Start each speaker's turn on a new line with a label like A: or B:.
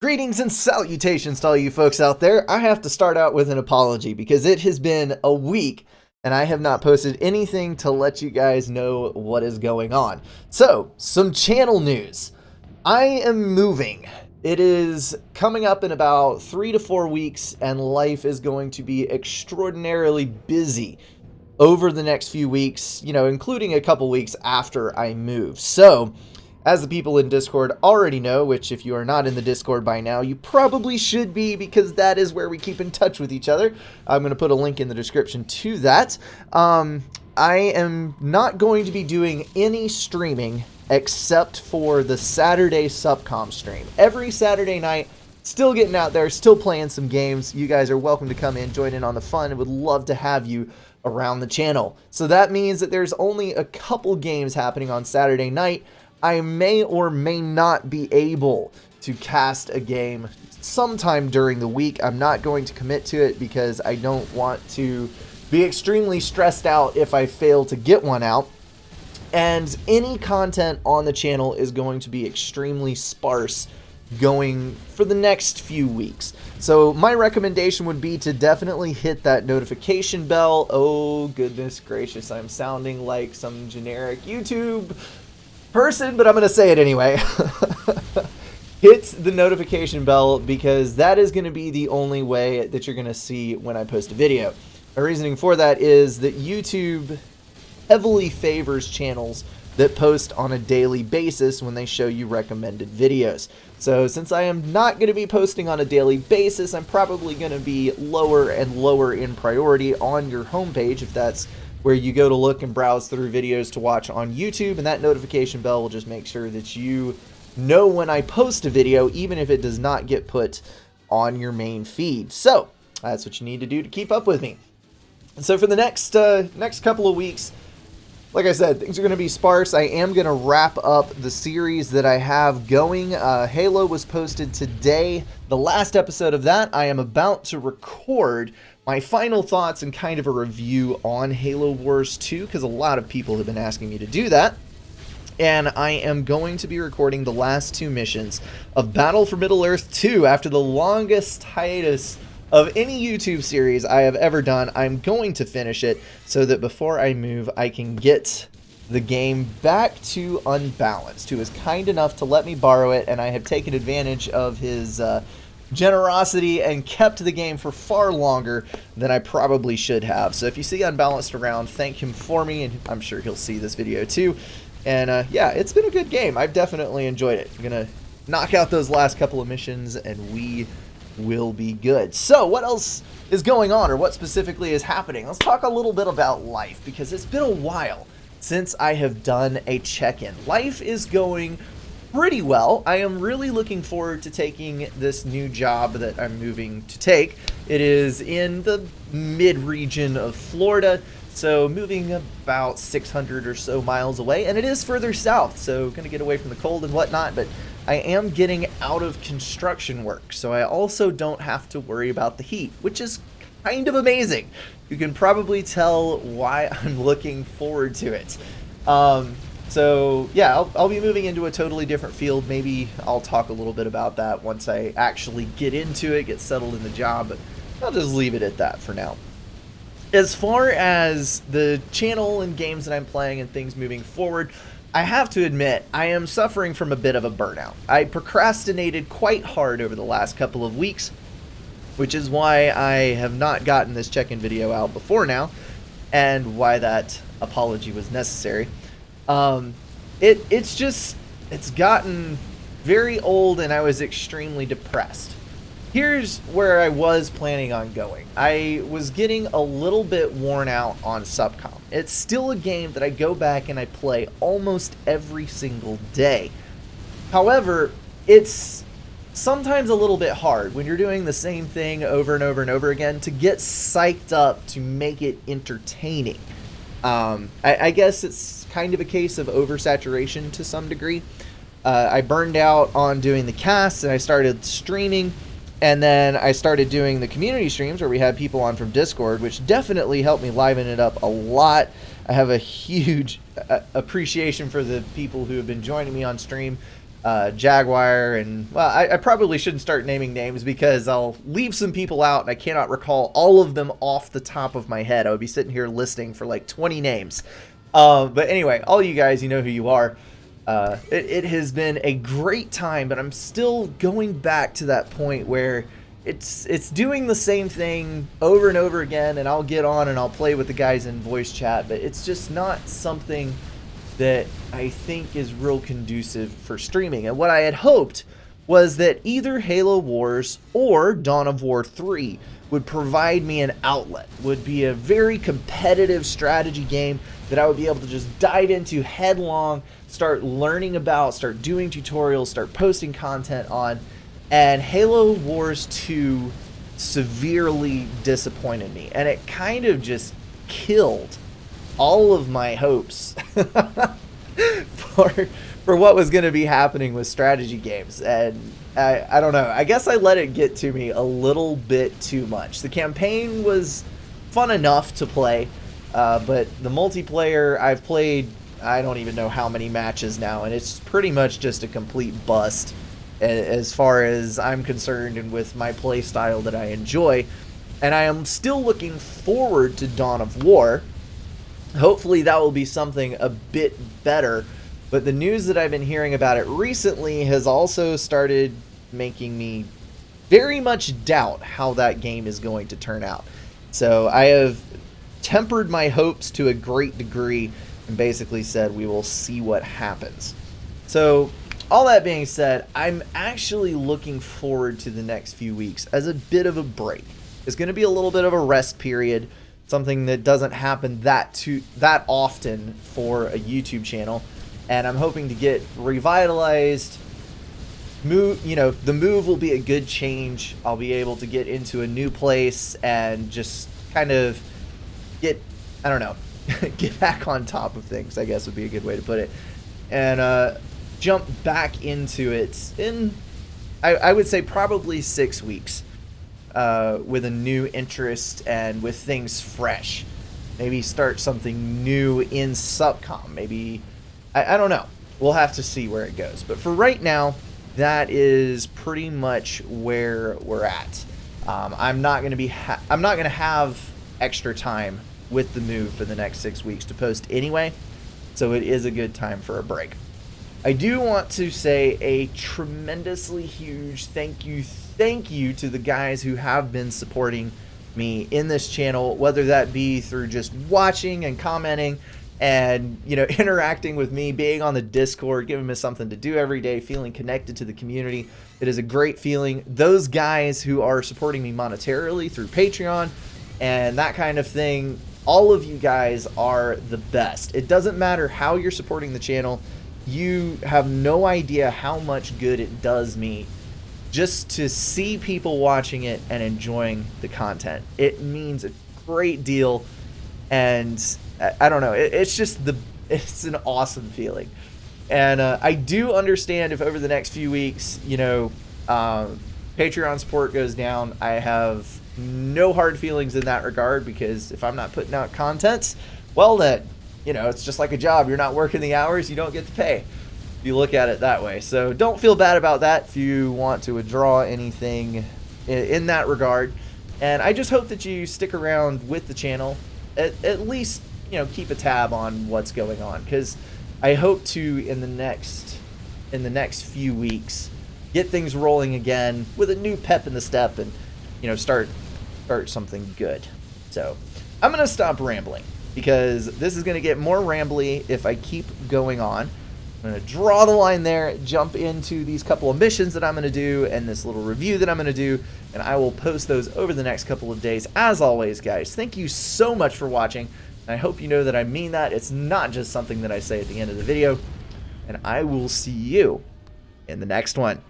A: Greetings and salutations to all you folks out there. I have to start out with an apology because it has been a week and I have not posted anything to let you guys know what is going on. So, some channel news. I am moving. It is coming up in about 3 to 4 weeks and life is going to be extraordinarily busy over the next few weeks, including a couple weeks after I move. So, as the people in Discord already know, which if you are not in the Discord by now, you probably should be because that is where we keep in touch with each other. I'm going to put a link in the description to that. I am not going to be doing any streaming except for the Saturday Subcom stream. Every Saturday night, still getting out there, still playing some games. You guys are welcome to come in, join in on the fun, and would love to have you around the channel. So that means that there's only a couple games happening on Saturday night. I may or may not be able to cast a game sometime during the week. I'm not going to commit to it because I don't want to be extremely stressed out if I fail to get one out. And any content on the channel is going to be extremely sparse going for the next few weeks. So my recommendation would be to definitely hit that notification bell. Oh, goodness gracious. I'm sounding like some generic YouTube person, but I'm going to say it anyway. Hit the notification bell because that is going to be the only way that you're going to see when I post a video. My reasoning for that is that YouTube heavily favors channels that post on a daily basis when they show you recommended videos. So since I am not going to be posting on a daily basis, I'm probably going to be lower and lower in priority on your homepage if that's where you go to look and browse through videos to watch on YouTube, and that notification bell will just make sure that you know when I post a video, even if it does not get put on your main feed. So that's what you need to do to keep up with me. And so for the next couple of weeks, like I said, things are going to be sparse. I am going to wrap up the series that I have going. Halo was posted today. The last episode of that, I am about to record my final thoughts and kind of a review on Halo Wars 2, because a lot of people have been asking me to do that. And I am going to be recording the last 2 missions of Battle for Middle-earth 2 after the longest hiatus of any YouTube series I have ever done. I'm going to finish it so that before I move, I can get the game back to Unbalanced, who is kind enough to let me borrow it, and I have taken advantage of his generosity and kept the game for far longer than I probably should have. So if you see Unbalanced around, thank him for me, and I'm sure he'll see this video too. And yeah, it's been a good game. I've definitely enjoyed it. I'm gonna knock out those last couple of missions and we will be good. So what else is going on, or what specifically is happening? Let's talk a little bit about life, because it's been a while since I have done a check-in. Life is going pretty well. I am really looking forward to taking this new job that I'm moving to take. It is in the mid-region of Florida, so moving about 600 or so miles away, and it is further south, so gonna get away from the cold and whatnot, but I am getting out of construction work, so I also don't have to worry about the heat, which is kind of amazing. You can probably tell why I'm looking forward to it. So yeah, I'll be moving into a totally different field. Maybe I'll talk a little bit about that once I actually get into it, get settled in the job, but I'll just leave it at that for now. As far as the channel and games that I'm playing and things moving forward, I have to admit, I am suffering from a bit of a burnout. I procrastinated quite hard over the last couple of weeks, which is why I have not gotten this check-in video out before now, and why that apology was necessary. It's gotten very old, and I was extremely depressed. Here's where I was planning on going. I was getting a little bit worn out on Subcom. It's still a game that I go back and I play almost every single day. However, it's sometimes a little bit hard when you're doing the same thing over and over and over again to get psyched up to make it entertaining. I guess it's kind of a case of oversaturation to some degree. I burned out on doing the casts and I started streaming. And then I started doing the community streams where we had people on from Discord, which definitely helped me liven it up a lot. I have a huge appreciation for the people who have been joining me on stream Jaguar, and well, I probably shouldn't start naming names because I'll leave some people out and I cannot recall all of them off the top of my head. I would be sitting here listing for like 20 names. But anyway, all you guys, you know who you are. It has been a great time, but I'm still going back to that point where it's doing the same thing over and over again, and I'll get on and I'll play with the guys in voice chat, but it's just not something that I think is real conducive for streaming. And what I had hoped was that either Halo Wars or Dawn of War 3 would provide me an outlet, would be a very competitive strategy game that I would be able to just dive into headlong, start learning about, start doing tutorials, start posting content on. And Halo Wars 2 severely disappointed me, and it kind of just killed all of my hopes for what was going to be happening with strategy games. And I don't know, I guess I let it get to me a little bit too much. The campaign was fun enough to play, but the multiplayer, I've played I don't even know how many matches now, and it's pretty much just a complete bust as far as I'm concerned and with my play style that I enjoy. And I am still looking forward to Dawn of War. Hopefully that will be something a bit better, but the news that I've been hearing about it recently has also started making me very much doubt how that game is going to turn out. So I have tempered my hopes to a great degree and basically said we will see what happens. So all that being said, I'm actually looking forward to the next few weeks as a bit of a break. It's going to be a little bit of a rest period, something that doesn't happen that often for a YouTube channel, and I'm hoping to get revitalized. The move will be a good change. I'll be able to get into a new place and just kind of get back on top of things, I guess would be a good way to put it, and jump back into it in, I would say, probably 6 weeks, with a new interest and with things fresh. Maybe start something new in Subcom. Maybe, I don't know. We'll have to see where it goes. But for right now, that is pretty much where we're at. I'm not going to have extra time with the move for the next 6 weeks to post anyway, so it is a good time for a break. I do want to say a tremendously huge thank you to the guys who have been supporting me in this channel, whether that be through just watching and commenting and, interacting with me, being on the Discord, giving me something to do every day, feeling connected to the community. It is a great feeling. Those guys who are supporting me monetarily through Patreon and that kind of thing, all of you guys are the best. It doesn't matter how you're supporting the channel. You have no idea how much good it does me just to see people watching it and enjoying the content. It means a great deal, and I don't know, it's an awesome feeling. And I do understand if over the next few weeks, Patreon support goes down. I have no hard feelings in that regard, because if I'm not putting out content, well then, it's just like a job. You're not working the hours, you don't get the pay. If you look at it that way. So don't feel bad about that if you want to withdraw anything in that regard. And I just hope that you stick around with the channel, at least, keep a tab on what's going on, because I hope to, in the next few weeks, get things rolling again with a new pep in the step and, start something good. So I'm going to stop rambling, because this is going to get more rambly if I keep going on. I'm going to draw the line there, jump into these couple of missions that I'm going to do and this little review that I'm going to do, and I will post those over the next couple of days. As always, guys, thank you so much for watching, and I hope you know that I mean that. It's not just something that I say at the end of the video, and I will see you in the next one.